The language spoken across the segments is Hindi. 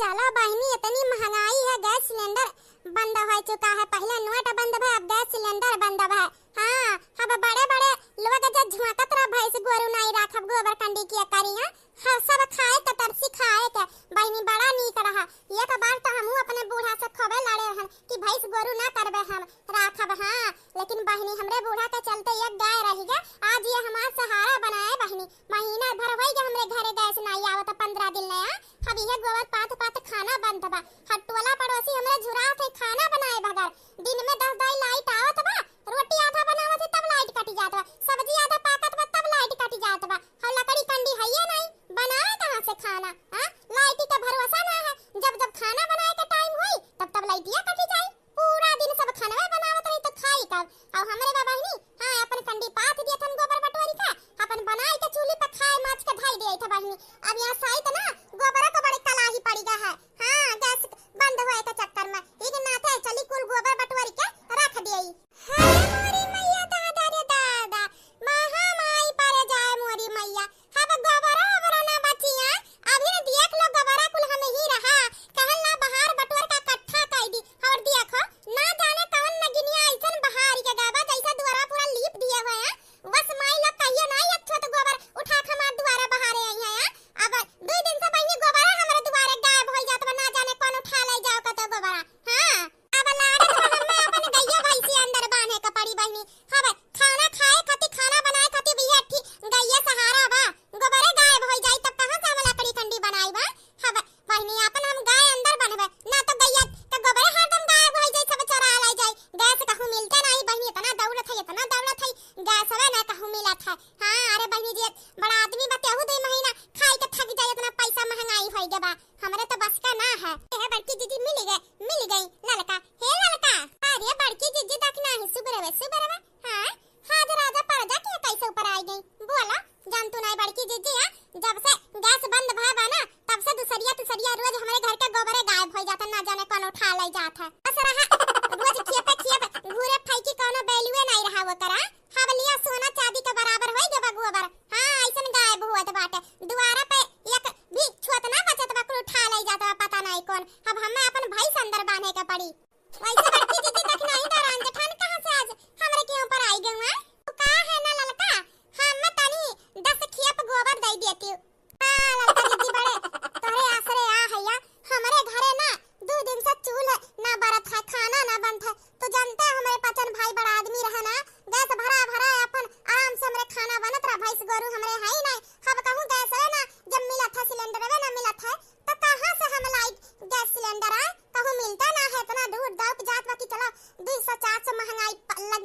चला बहनी, इतनी महंगाई है, गैस सिलेंडर बंद हो चुका है। पहले नोट बंद है, अब गैस सिलेंडर बंद है। हाँ, अब बड़े बड़े लोग जो झुमकत रह भैंस गोरू नहीं राखब गोबर कंडी किया करी है। हाँ, सब खाए के तरसी खाए के बहनी बड़ा नीक रहा। एक बार तो हम अपने बूढ़ा से खबे लड़े हैं कि भैंस गोरू ना करबे हम राखब। हाँ, लेकिन बहनी हमरे बूढ़ा के चलते एक गाय रही गया। आज ये हमार सहारा बनाए बहनी। महीना भर हो गया हमरे घरे गैस नहीं आवत, 15 दिन नया। अब यह गोबर पात पात खाना बंद बा। हटोला पड़ोसी हमरे झुरा थे खाना बनाए बगैर। दिन में 10 दाई लाइट आवत बा, रोटी आधा बनावत तब लाइट कटी जात बा, सब्जी आधा पाकत बा तब लाइट कटी जात बा। हम लकड़ी कंडी हइये नहीं, बनाए कहां से खाना? हां, लाइट का भरोसा ना है। जब जब खाना बनाए के टाइम होई तब तब लाइटिया कटी जाई। पूरा दिन सब खाना बनावत रही तो खाई कब? और हमरे बाबा ही हां अपन कंडी पात दिए थन गोबर बटोरी का, अपन बनाए के चूल्हे पे खाए माछ के ढाई देई था बहनी। अब यहां साइट ना गोबर को बड़ी कलाही पड़ी गा है। हां, गैस बंद होए के चक्कर में एक नाते चली कुल गोबर बटोरी के रख देई। हाय मोरी मैया, दादा रे दादा, महा माई पर जाए मोरी मैया। अब गोबरा ओबरा ना बचिया, अभी ने देख लो गोबरा कुल हम ही रहा। कहल ना बाहर बटोर का कट्ठा कई दी और देखो ना जाने कौन नगिनिया ऐसन बहार के गाबा जैसा दुआरा पूरा लीप दिए हुए हैं। बस माई लोग कहियो ना एक छोट गोबर उठा के हमार दुआरा बहारे आई है। अब 2 दिन से बहनी गोबरा हमरे दुआरे गायब हो जात बा, ना जाने कौन उठा ले जाओ का तो गोबरा। हां, अब लाड़े तो हमें अपन गैया भैंसी अंदर बांधे का पड़ी बहनी। अब खाना खाए खाती खाना बनाए खाती भी हठी गैया सहारा बा। गोबरे गायब हो जाई तब कहां से हम लकड़ी कंडी बनाई बा? अब बहनी अपन हम गाय अंदर बनबे ना तो गैया का गोबरे हरदम गायब हो जाई, सब चरा ले जाई। गैस कहूं मिलते नहीं बहनी, इतना दौड़त है गैस हवे ना कहूं मिलत है। हां, अरे बहनी जी बड़ा आदमी बतेहु 2 महीना खाई के थक जाए, इतना पैसा महंगाई होई गे बा। हमरे तो बस का ना है। हे बड़की जीजी मिल गई ललका। हे ललका, अरे बड़की जीजी देखना ही सुबरवे। हां, हाज राजा परजा के कैसे ऊपर आई गई? बोला जान तू नहीं बड़की जीजी है, जब से गैस बंद भा बा ना तब से दूसरिया रोज हमारे घर के गोबरे गायब हो जाता, ना जाने कौन उठा ले जात है। बस रहा रोज खेपे घूरे फाइकी कोनो वैल्यू नहीं रहा वो करा। हम लिया सोना चांदी के बराबर होई गे बा गोबर। हां, ऐसन गायब होत बाटे। दुआरा पे एक भी छोट ना बचत बा, कुल उठा ले जात बा, पता नहीं कौन। अब हमें अपन भैंस अंदर बांधे के पड़ी। वैसे बड़की जीजी देखना ही दरान जेठान कहां से आज हमरे के ऊपर आई गई है? तो का है ना ललका, हम तनी 10 खेप गोबर दे देती। हां ललका जीजी बड़े तोरे आसरे आ हैया। हमरे घरे ना 2 दिन से चूल्हा ना बरत है, खाना ना बनत है। तो जानते हैं हमारे पचन भाई बड़ा आदमी रहे ना, गैस भरा अपन आराम से हमरे खाना बनत रहा। भैंस गोरू हमरे है ही नहीं। अब कहूं गैस है ना जब मिला था सिलेंडर वे ना मिला था तो कहां से हम लाइट गैस सिलेंडर आए? कहूं मिलता ना है, इतना दूर दौड़ जात बाकी चलो 200-400 महंगाई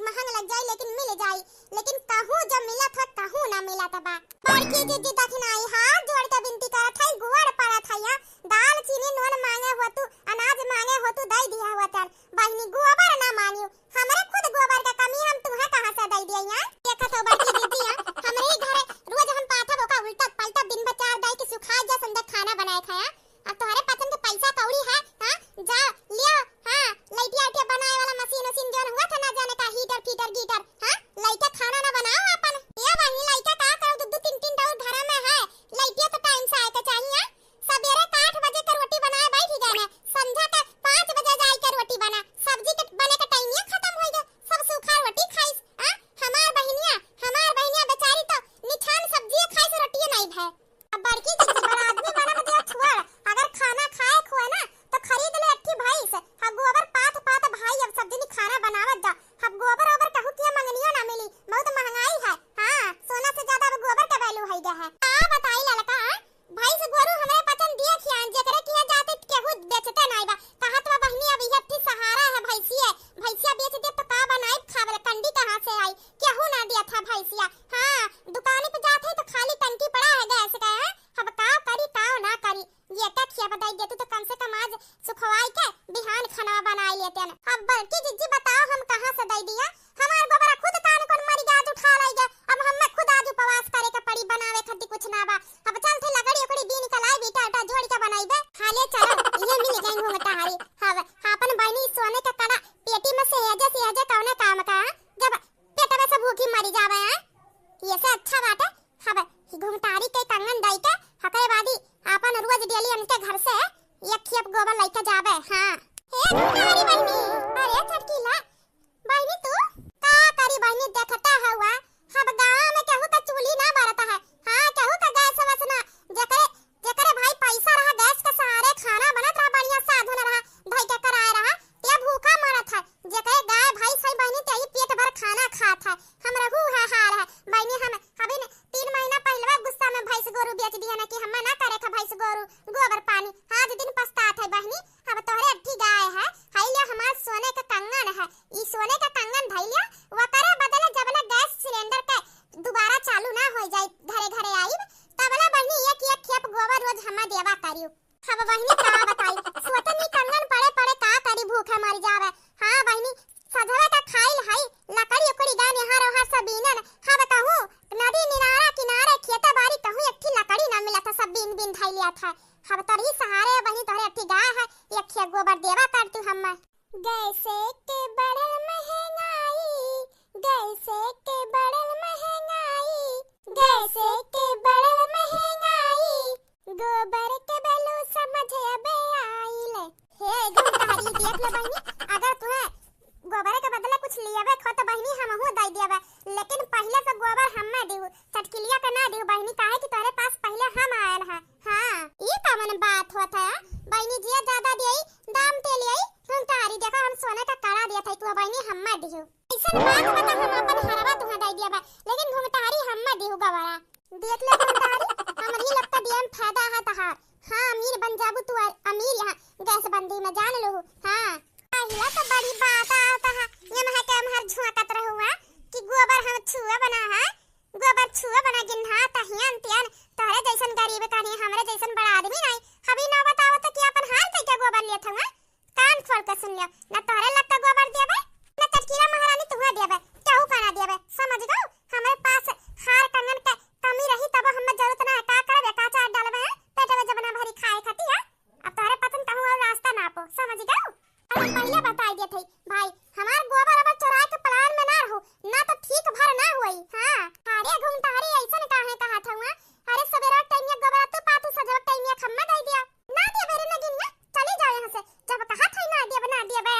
महंग लग जाए लेकिन मिल जाए। लेकिन कहूं जब मिला था कहूं ना मिला था बा। बड़की जीजी देखना आई हाथ जोड़ के विनती करत है, गुड़ पड़त है। दाल चीनी नून मांगे हो तू, अनाज मांगे हो तू, दे दिया हुआ तर बहनी गोबर ना मानियो। हमरे खुद गोबर का कमी हम तुम्हें कहां से दे दिए यार? देखा तो बड़की जीजी हमरे ही घरे रोज हम पाथा बोका उल्टा पलटा दिन भर 4 दाई के सुखा जा संदे खाना बनाए खाया। अब तुम्हारे पसंद के पैसा कौड़ी है? हां, जा लियो। हां, लाइटिया बनाए वाला मशीन जोन हुआ था ना जाने का हीटर फीटर गीटर। हां, लाइटा खाना ना बनाओ अपन। ये बहनी लाइटा का करो 2-3 डाउर घर में है। लाइटिया तो टाइम से आए के चाहिए। सवेरे 8 बजे का रोटी बनाए बैठ जाना, संध्या के 5 बजे जाए के रोटी बना। सब्जी के बने का टाइम ये खत्म हो गया, सब सूखा रोटी खाइस। हां, हमार बहनिया बेचारी तो निछान सब्जी खाइस, रोटी नहीं भे। अब बड़की जीजी बड़ा आदमी बना दिया छोड़। अगर खाना खाए खोए ना तो खरीद ले अट्ठी भैंस। अब गोबर पात भाई अब सब्जी नहीं खाना बनावत जा। अब गोबर ओबर कहू किया मंगनियो ना मिली, बहुत महंगाई है। हां, सोना से ज्यादा अब गोबर का वैल्यू है गया है। आ बताई ललका, भैंस गोरू हमरे पचन दिए खियान जेकरे किया जाते केहू बेचते नहीं बा। कहत बा बहनी अब यह अट्ठी सहारा है भैंसिया बेच दे तो का बनाई खावे कंडी कहां से आई? केहू ना दिया था भैंसिया। हां, दुकान पे जाते तो खाली टंकी पड़ा है गैस का। अब काव करी काव ना करी, ये तक खिया बताई देतु तो कम से कम आज सुखवाई के बिहान खाना बना लेते हैं। अब बड़की जीजी बताओ हम कहां से दे दिया? हमार गोबरा खुद कान कोन मरी गाज उठा लाई गे। अब हमें खुद आज उपवास करे के पड़ी, बनावे खाती कुछ ना बा। अब चल थे लकड़ी उकड़ी बी निकलाई बेटा जोड़ के बनाईबे खाले चलो ये मिल गई घूंघटा हारी। अब अपन बहनी सोने का कड़ा पेटी में से हेजे कौने काम का जब पेट में से भूखी मरी जावे है, ये से अच्छा बात है। अब घूंघटारी के कंगन दई के हकरे बादी अपन रोज डेली उनके घर से एक गोबर लइका जाबे। हां हे तुम्हारी बहनी, अरे छटकीला बहनी तू का करी बहनी देखता हुआ हम गांव में केहू का चूल्ही ना बरता है। हां केहू का गैस वसना जकरे जकरे भाई पैसा रहा गैस के सहारे खाना बनत रहा बढ़िया साधन रहा भाई के कराए रहा ते भूखा मरत है। जकरे गाय भाई सही बहनी ते ही पेट भर खाना खात है। हम रहू है हार है बहनी। हम अभी 3 महीना पहले गुस्सा में भैंस गोरू बेच दिया ना कि हम ना करे का भैंस गोरू गोबर पानी। आज दिन पछतात है बहनी। अब तोहरे अट्ठी गाय है हाइले हमार सोने का कंगन है। ई सोने का कंगन धैलिया वो करे बदले जबले गैस सिलेंडर के दोबारा चालू ना हो जाए घरे घरे आईब तबला बहनी एक खेप गोबर रोज हम देवा करियो। अब बहनी का बताई सोतनी कंगन पड़े पड़े का करी भूखे मर जावे। हां बहनी सधवे का खाइल है लकड़ी उकड़ी गाने हार हार सब बीनन। हम कहूं नदी किनारा किनारे खेत बाड़ी कहूं एक लकड़ी ना मिला था सब बीन बीन धैलिया था। हम तरी सहारे बहनी तोहरे अट्ठी गाय है एक खेप गोबर देवा कर तू हम। गैसे के बढ़ल महंगाई, गैसे के बढ़ल महंगाई, गैसे के बढ़ल महंगाई, गोबर के बेलू समझ अबे आइले। हे गुंडारी देख ले बहनी अगर तू गोबर के बदले कुछ लियावे खो तो बहनी हमहू दे देबे लेकिन पहले से गोबर हम्मे देहु चटकिलिया के ना देहु बहनी काहे कि तोरे पास पहले हम आयल है। हां ई त मन बात होता है बहनी जी ज्यादा देई दाम ते लेई गुंडारी देखो हम सोने का कड़ा दिया था तू बहनी हम्मे देहु ऐसा बात बता हम अपन हरवा तुहा दे देबे लेकिन गुंडारी हम्मे देहु गोबरा देख ले गुंडारी हमरी लगता दिए में फायदा है तहार। हां अमीर बन जाबू तू अमीर यहां गैस बंदी में जान लो। हां पहिला तो बड़ी बात आता है ये महा के हम हर झुआकत रहुआ कि गोबर हम छुआ बना है गोबर छुआ बना गिन्हा तहियन तियन तोरे जैसन गरीब कहानी हमरे जैसन बड़ा आदमी नहीं अभी ना बताओ तो कि अपन हाल तक गोबर लेत हवा कान खोल के सुन लियो ना तोरे लगता गोबर देबे ना चटकीला महारानी तुहा देबे केहू का ना देबे समझ गो। हमरे पास हार कंगन के कमी रही तब हम जरूरत ना का करबे का चार डालबे पेट में जब ना भरी खाए खाती है। अब तोरे पतन कहूं और रास्ता ना पो समझ गो। अरे पहले बता दिए थे भाई हमार गोबर अब चुराए के प्लान में ना रहो ना तो ठीक भर ना होई। हां अरे घूमतारी ऐसन काहे कहा था हुआ अरे सवेरा टाइम में गोबर तू पातू सजव टाइम में खम्मा दे दिया ना दिया बेरे ना गिनिया चली जाओ यहां से जब कहा था ना दिया बना दिया बे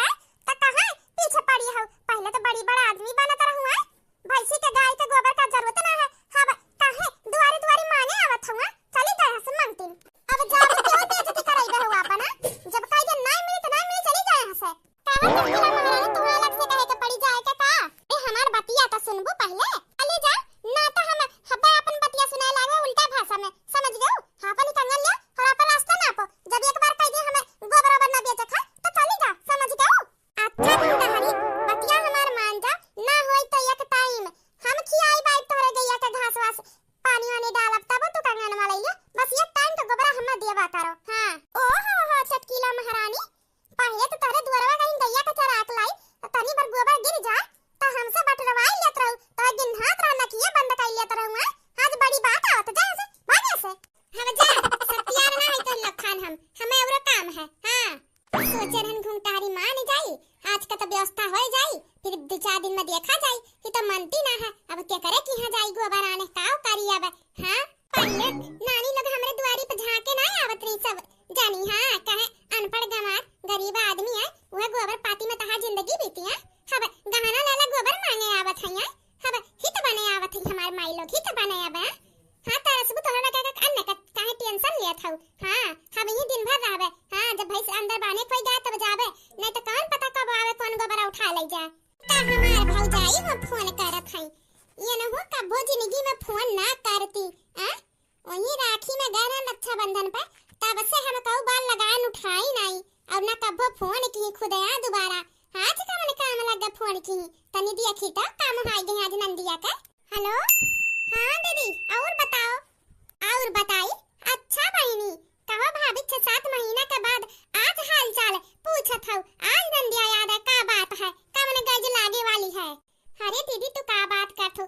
त कहां पीछे पड़ी हो पहले तो बड़ी बड़ा आदमी बनत रहूं है भैंसी के गाय के गोबर का जरूरत ना है। हां काहे दुआरी दुआरी माने आवत हुआ चली जाओ यहां से मांगती अब जाबे क्यों बेइज्जती कराइबे हो अपना जब काई जे नहीं मिली तो नहीं मिली चली जाओ यहां से काहे चटकीला महारानी तू अलग से कहे के पड़ी जाए के का ए हमार बतिया तो सुनबू पहले चली जा ना तो हम हबे अपन बतिया सुनाए लागे उल्टा भाषा में समझ गयो। हां अपन कंगन ले और अपन रास्ता ना पो जब एक बार कह दे हमें गोबर ओबर ना बेचे खा तो चली जा समझ गयो। अच्छा गुंडारी बतिया हमार मान जा ना होई तो एक टाइम हम खियाई बाई तोरे गैया के घास वास पानी वानी डालब तब तू कंगन वाला ले बस एक टाइम तो गोबर हम देवा करो। हां ओ हो चटकीला महारानी पहले तो तोरे दुआरवा कहीं गैया के चराक लाई तो तनी बार गोबर गिर जा तो हमसे बटरवाई लेत रहू तो दिन हाथ रहना किए बंद कर लेत रहू। आज बड़ी बात आवत जा से भागे से हम जा सत्यार ना है तो लखान हम हमें और काम है। हां सोचे रहन घुंटारी मान जाई आज का तो व्यवस्था हो जाई फिर 2-4 दिन में देखा जाई ये तो मनती ना है अब क्या करे कि हां जाई गोबर आने काओ करी अब। हां पहले नानी लोग हमरे दुआरी पे झांके ना आवत रही सब जानी। हां कहे अनपढ़ गंवार गरीब आदमी है वह गोबर पाती में तहा जिंदगी बीती है। हब गहना लाला गोबर मांगे आवत है हब हित बने आवत है हमार माई लोग हित बने अब। हां तरसबू तोहरा का अन्य का काहे टेंशन लेत हऊ। हां हम ही दिन भर रहबे। हां जब भैंस अंदर बाने कोई जाए तब जाबे नहीं तो कौन पता कब आवे कौन गोबर उठा ले जाए। ता हमार भौजाई हो फोन करत है ये न हो कबो जिंदगी में फोन ना करती आ वही राखी में गए ना रक्षाबंधन पे तब से हम कहू बाल लगान उठाई नहीं और ना कबो फोन की खुदया दोबारा आज का मन काम लगा फोन की तनी दिया खीटा काम हाई गए आज नंदिया का। हेलो हां दीदी और बताई अच्छा बहनी कहो भाभी 6-7 महीना के बाद आज हाल चाल पूछत हूं आज नंदिया याद है का बात है कमन गज लागे वाली है। अरे दीदी तू का बात करथो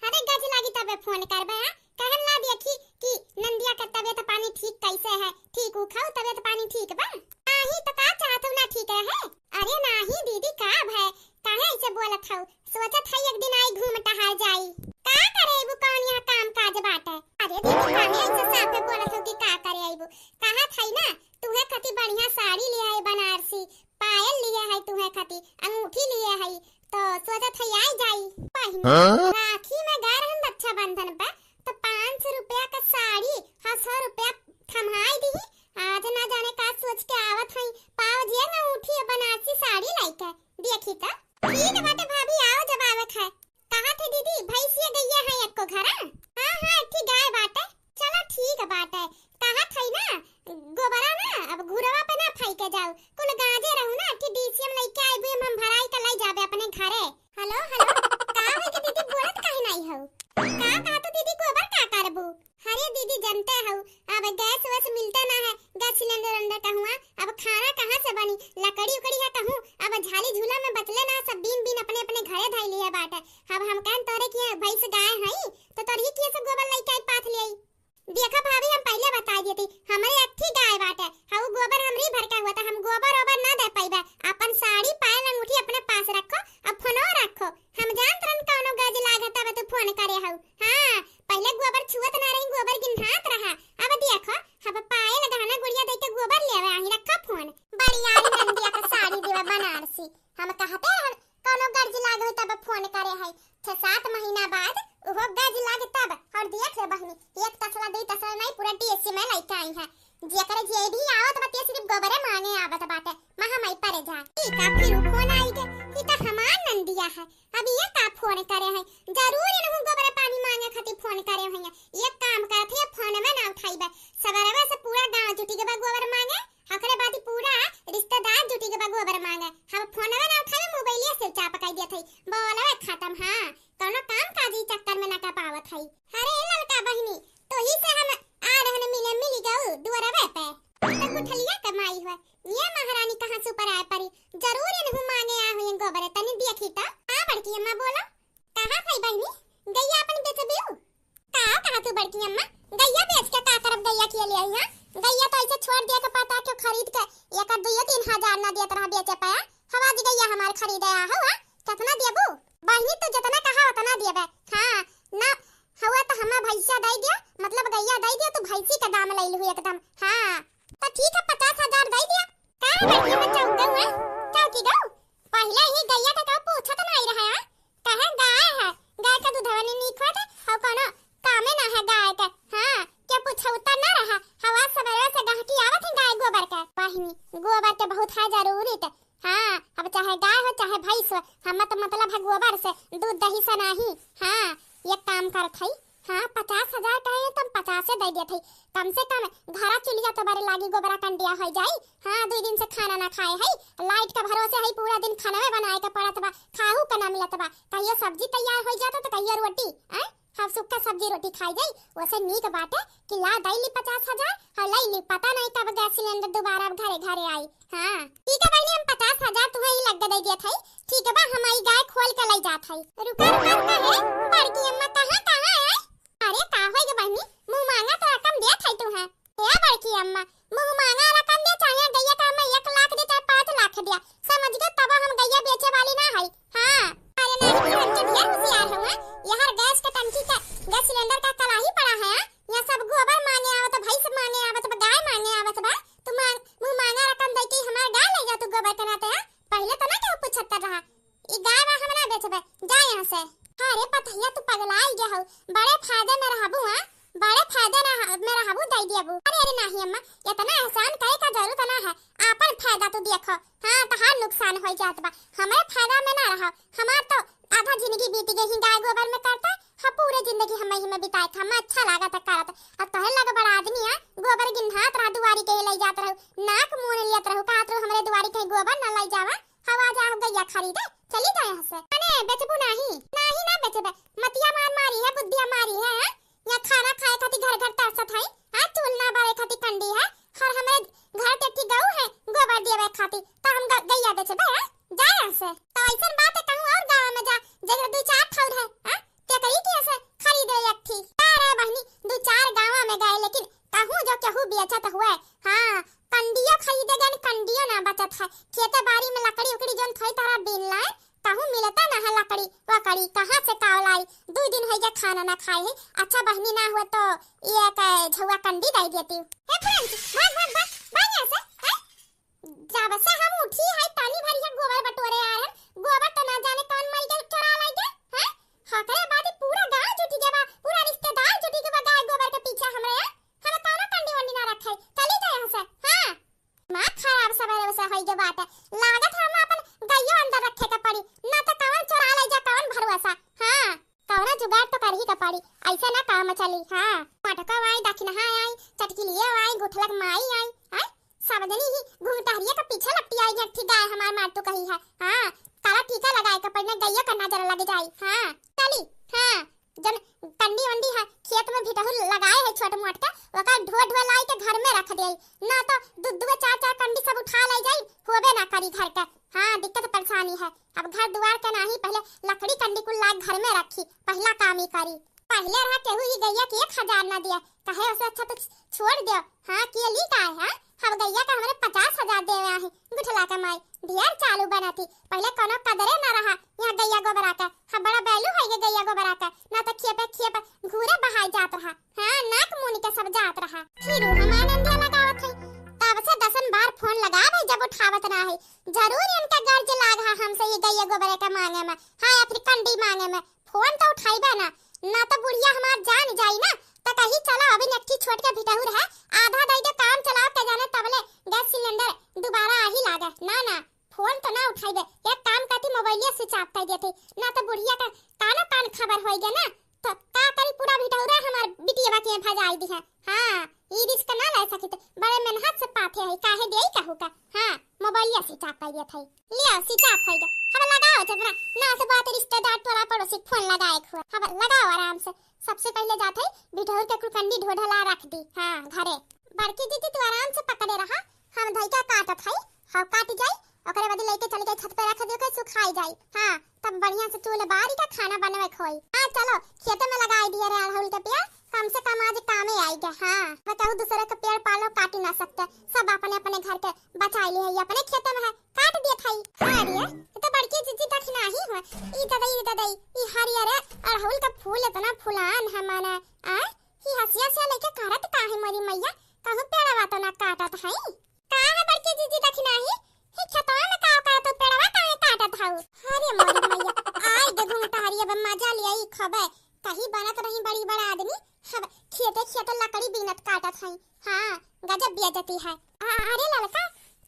अरे गज लागी तबे फोन करबे कहन ला देखी कि नंदिया का तबीयत पानी ठीक कैसे है ठीक उ खाओ तबीयत पानी ठीक बा नाही तो का चाहत ना ठीक रहे। अरे नाही दीदी का है काहे ऐसे बोलत हौ सोचत है एक दिन आई घूम टहल जाई का करे बु कौन यहां काम काज बाटे। अरे दीदी काहे ऐसे साफे बोलत हौ कि का करे आइबू कहा थई ना तुहे खती बढ़िया साड़ी राखी में गए रहन रक्षाबंधन पे तो 500 रुपया का साड़ी हाँ 100 रुपया थमाई दी। आज ना जाने का सोच के आवत हई पाव जे ना उठी बनारसी साड़ी लाइके देखी त ठीक बाटे भाभी आओ जब आवे है। कहां थे दीदी भैंसिया गईया है एको घर? हां ठीक गाय बाटे चलो ठीक बाटे। कहां थई ना गोबरा ना अब घुरवा पे ना फाई के जाओ कुल गाजे रहू ना कि डीसीएम लेके आइबे हम भराई के लाई जाबे अपने घरे। हेलो का है कि दीदी बोलत काहे नहीं हो? का तो दीदी गोबर का करबू? अरे दीदी जानते हो अब गैस वैस मिलता ना है गैस सिलेंडर अंदर का हुआ अब खाना कहां से बनी लकड़ी उकड़ी है कहूं अब झाली झूला में बचले ना सब बीन बीन अपने अपने घरे धाई लिए बाटे। अब हम कहन तोरे की भैंस गाय हई तो तोरी की से गोबर लेके आई पाथ ले आई। देखा भाभी हम पहले बता दिए थी हमारी अच्छी गाय बाटे हाउ गोबर हमरी भर का हुआ था हम गोबर ओबर ना दे पाइबे। अपन साड़ी पायल अंगूठी अपने पास रखो अब फोनो रखो हम जानत रहन कोनो गज लागत अब तो फोन करे हऊ। हां पहले गोबर छुअत ना रही गोबर गिनहात रहा अब देखो अब पायल गहना गुड़िया दे के गोबर लेवे आही रखा फोन बड़ी आई नंदिया का साड़ी देवे बनारसी। हम कहते कोनो गज लागे तब फोन करे है 6-7 महीना बाद वो गज लागे तब और देख ले बहनी एक तसला दे तसला नहीं पूरा डीएससी में लेके आई है जेकर जे भी आवत बते सिर्फ गोबरे मांगे आवत बाटे महा मई परे जा ई का फिर फोन आई के ई त हमार नंदिया है। अब ये का फोन करे है जरूर इनहु गोबरे पानी मांगे खातिर फोन करे है। एक काम करथे फोन में ना उठाइबे सबरवा से पूरा गांव जुटी के गोबर मांगे हकरे बाती पूरा रिश्तेदार जुटी के गोबर मांगे हम फोन में ना उठावे मोबाइल से चापकाई देत हई बोले खत्म। हां कोनो काम काजी चक्कर में ना का पावत हई। अरे ललका बहिनी तो ही से हम आ रहने मिली गऊ दुआरवे पे तो गुठलिया कमाई हुआ ये महारानी कहां से ऊपर आए परी जरूर इनहु मांगे आ हुई गोबर तनी देखी त हां बड़की अम्मा बोलो कहां खई बहिनी गैया अपन बेचबियो का कहां तू बड़की अम्मा गैया बेच के का करब गैया के लिए आई। हां गैया तो ऐसे छोड़ दिया के पता क्यों खरीद के एक 2-3 हजार ना देत रहा बेचे पे हवा जी गैया हमार खरीदे आ हुआ कितना देबू बहिनी तो जितना कहा उतना देबे। हां ना हुआ तो हमा भैंसा दे दिया मतलब गैया दे दिया तो भैंसी का दाम ले लू एकदम। हां तो ठीक है 50,000 दे दिया का बड़ी में चौक गऊ है चौकी गऊ पहले ही गैया का पूछत नहीं रहा है कहे गाय का दूधवानी नीक होत और कोनो कामे ना है गाय का। हां क्या पूछौता ना रहा हवा सवेरे से गहकी आवत है गाय गोबर का बहिनी गोबर के बहुत है जरूरी त। हां अब चाहे गाय हो चाहे भैंस हो हम तो मतलब है गोबर से दूध दही से नहीं। हां ये काम करत हई। हां 50,000 कहे तुम 50 से दे देत हई कम से कम घरा चुलिया तो बारे लागी गोबरा कंडिया हो जाई। हां 2 दिन से खाना ना खाए हई लाइट के भरोसे हई पूरा दिन खाना में बनाए के पड़त बा खाहू के ना मिलत बा कहियो सब्जी तैयार हो जाता तो कहियो रोटी हम सुक्का सब्जी रोटी खाई जाई वैसे नीक बाटे कि ला दैली 50,000 और लाई पता नहीं कब गैस सिलेंडर दोबारा घरे आई। हां ठीक है बहनी हम 50,000 तुम्हें ही लग दे दिए थे ठीक है बा हमारी गाय खोल के ले जात हई। रुका है बड़की अम्मा कहां है? अरे का होई गे बहनी मुंह मांगा तो रकम देत हई तू है ए बड़की अम्मा मुंह मांगा रकम दे चाहे गैया का मैं 1 लाख दे चाहे 5 लाख दिया समझ गए तब हम गैया बेचे वाली ना हई। हां अरे नहीं हम तो ढेर होशियार हूं यहां गैस का टंकी का गैस सिलेंडर का कलाही पड़ा है यहां सब गोबर मांगे आवत भैंस मांगे आवत गाय मांगे आवत बा तू मुंह मांगा रकम दे के हमार गाय ले जा तू गोबर कनाते है पहले तो ना क्यों पूछत रहा ई गाय बा हम ना बेचबे जा यहां से। अरे पतैया तू पगलाई गे हो बड़े फायदे में रहबू बड़े फायदे में रहबू दई देबू। अरे नहीं अम्मा इतना एहसान करे का जरूरत ना है आपन फायदा तू देखो। हां तहार नुकसान हो जात बा हमारे फायदा में ना रहो हमार तो आधा जिंदगी बीत गई गाय गोबर में करता हां पूरे जिंदगी हम ही में बिताए था हमें अच्छा लगा था करत अब तोहे लग बड़ा आदमी है गोबर गिनहात रहा दुआरी के ले जात रहू नाक मुंह लियत रहू का तो हमरे दुआरी के गोबर ना ले जावा हवा जाओ गैया खरीदे चली जाए यहां से। अरे बेचबू नहीं ना बेचबे मतिया मारी है बुद्धिया मारी है या खाना खाए खाती घर तरसत है हां चूल्हा बारे खाती कंडी है और हमरे घर टेटी गऊ है गोबर देवे खाती तो हम गैया बेचबे जा यहां से। तो ऐसन बात है कहूं और गांव में जा जगह 2-4 ठौर है हां ते करी के ऐसे खरीदे एक थी अरे बहनी 2-4 गांव में गए लेकिन कहूं जो केहू बेचत हुआ। हां कंडियो खरीदे गए कंडियो ना बचत है खेते बाड़ी में लकड़ी उकड़ी जोन थई तारा बिन लाए कहूं मिलता ना है लकड़ी वकड़ी कहां से काव लाई 2 दिन है जे खाना ना खाए है अच्छा बहनी ना हुआ तो ये झुआ कंडी दे देती हे फ्रेंड भाग यहां से जब से हम उठी है तानी भरी है गोबर बटोरे आ रहे गोबर तो ना जाने कौन मर गया चोरा लाई गया है आई के बात है। लागत हम अपन गइयो अंदर रखे के पड़ी, ना तो कवन चोरा ले जा कवन भरवसा। हां कवना जुगाड़ तो करही के पड़ी, ऐसे ना काम चली। हां मटका आई दक्षिणा आई चटकी लिए आई गुठलक माई आई हैं सावधानी ही घूमटहरिया के पीछे लपटी आई गठी गाय हमार मार तो कही है। हां काला टीका लगाए के पड़ने गइयो करना जरा लग जाई। हां चली। हां जन कंडी वंडी है खेत में भिटहु लगाए है छोट मोट के ओका ढो लाई के घर में रख देई, ना तो दू चार चार कंडी सब उठा ले जाई होबे ना करी घर के। हां दिक्कत परेशानी है। अब घर द्वार के नाही पहले लकड़ी कंडी कुल लाग घर में रखी, पहला काम ही करी। पहले रहा केहू ही गैया के 1000 ना दिया कहे उसे अच्छा तो छोड़ दो। हां के ली का है हम गैया का हमरे 50,000 देवे आहे गुठला का माई ढेर चालू बनाती। पहले कोनो कदरे ना रहा यहां गैया गोबरा का। हां बड़ा बैलू है ये गैया गोबरा का, ना तो खेपे घूरे बहाई जात रहा। हां नाक मुनी के सब जात रहा। फिर हमारे अंधे लगावत है तब से 10 बार फोन लगावे जब उठावत ना है। जरूर इनका गर्ज लाग है हमसे ये गैया गोबरा का मांगे में। हां या फिर कंडी मांगे में फोन तो उठाइबे ना तो बुढ़िया हमार जान जाई ना तो कहीं चला अभी नक्की छोट के भिटहुर है आधा दई दे काम चलाओ के जाने तबले गैस सिलेंडर दोबारा आ ही लागे। ना फोन तो ना उठाइबे, एक काम करती मोबाइलिया स्विच ऑफ कर देती, ना तो बुढ़िया का कानो कान खबर होई गे ना तो का करी पूरा भिटहुरा हमार बिटिया के फजाई दी है। हां ई रिस्क ना ले सकी तो बड़े मेहनत से पाथे है काहे देई कहू का। हां मोबाइलिया स्विच ऑफ कर देत है लिया स्विच ऑफ हो गया। अब लगाओ जरा ना से बात रिश्तेदार टोला पड़ोसी फोन लगाए खुआ। अब लगाओ आराम से। सबसे पहले जाते भिटहुर के कुलकंडी ढोढला रख दी। हां घरे बड़की दीदी तू आराम से पकड़े रहा, हम धई का काटत है हां काट जाई ओकरे बाद लेके चल गए छत पे रख दियो के सुखाई जाई। हां तब बढ़िया से चूल्हे बारी का खाना बनवे खोई। हां चलो खेत में लगाई दिए रे अड़हुल के पेड़ कम से कम आज कामे आएगा। हां बताओ दूसरे के पेड़ पालो काट ना सकते, सब अपने अपने घर के बचा लिए है अपने खेत में है काट दिए थाई। हां रे तो बड़की जीजी दक्षिणा ही है ई ददई ई हरियर अड़हुल का फूल इतना फुलान है माने आ ही हसिया से लेके करत काहे मोरी मैया कहूं पेड़वा तो ना काटत है का है बड़की जीजी दक्षिणा ही खेतवा में का तो पेड़वा काहे काटत हऊ। अरे मोरी मैया आई दे घूमटहरिया बे मजा लिया ई खबे कहीं बनत रही बड़ी बड़ा आदमी सब खेते लकड़ी बीनत काटत है। हां गजब बेइज्जती है। अरे लड़का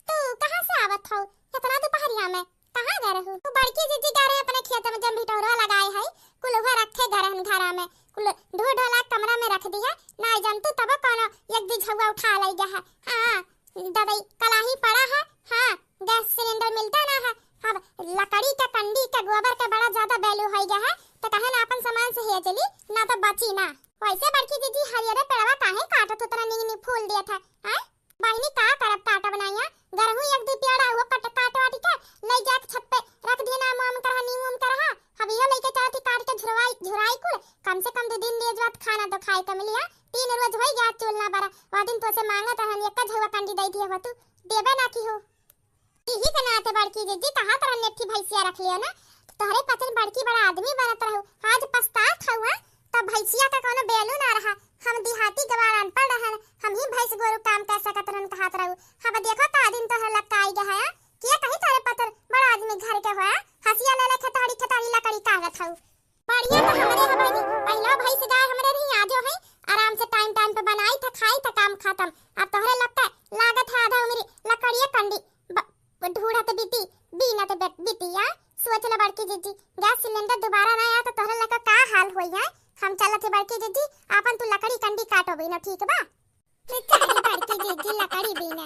तू कहां से आवत हो इतना दोपहरिया में कहां जा रहे हो। तू बड़की जीजी जा रहे अपने खेत में जब भिटौरा लगाए है कुलवा रखे घरा में कुल ढोढला कमरा में रख दिया ना जानतू तब कोनो एक दी झुआ उठा ले गया है। हां दवाई कलाही पड़ा है। हां गैस सिलेंडर मिलता ना है। अब लकड़ी का कंडी का गोबर का बड़ा ज्यादा वैल्यू हो गया है तो कहे ना अपन सामान से हे चली ना तो बची ना। वैसे बड़की दीदी हरियर पेड़वा काहे काटत उतना नींग फूल दिया था। हैं बहिनी का करब काटा बनाया गरहू एक दी पेड़ा वो काट वाटी के ले जा के छत पे रख दिए ना मुम करहा नीम उम करहा अब ये लेके चलती काट के झुराई कुल कम से कम 2 दिन ले जात खाना तो खाए के मिलिया 3 रोज होई गया चूल्हा बरा वो दिन तो से मांगत रहन एक झुआ कंडी दई दिए हो तू देबे ना की हो। यही के नाते बड़की जीजी कहां तरह नेठी भैंसिया रख लियो ना तोहरे पचन बड़की बड़ा आदमी बनत रहू आज पछतात हवा तब भैंसिया का कोनो बेलू ना रहा। हम देहाती गवार अनपढ़ रहन हम ही भैंस गोरु काम कर सकत रहन कहत रहू। हम देखो का दिन तो लटकाई गया है के कहीं तारे पतर बड़ा आदमी घर के होया हसिया ले ले खताड़ी लकड़ी कागत हऊ बढ़िया तो हमरे हबनी पहला भैंस गाय हमरे रही आजो है आराम से टाइम पे बनाई था खाई था काम खत्म। अब तोहरे लगता लागत है आधा उम्र लकड़िया कंडी ढूढ़ा तो बीना तो बिटिया सोच ले बड़की जीजी गैस सिलेंडर दोबारा ना आया तो तोहरे लगा का हाल होई है। हम चलत है बड़की जीजी अपन तू लकड़ी कंडी काटो बिना ठीक बा। बड़की जीजी लकड़ी बीना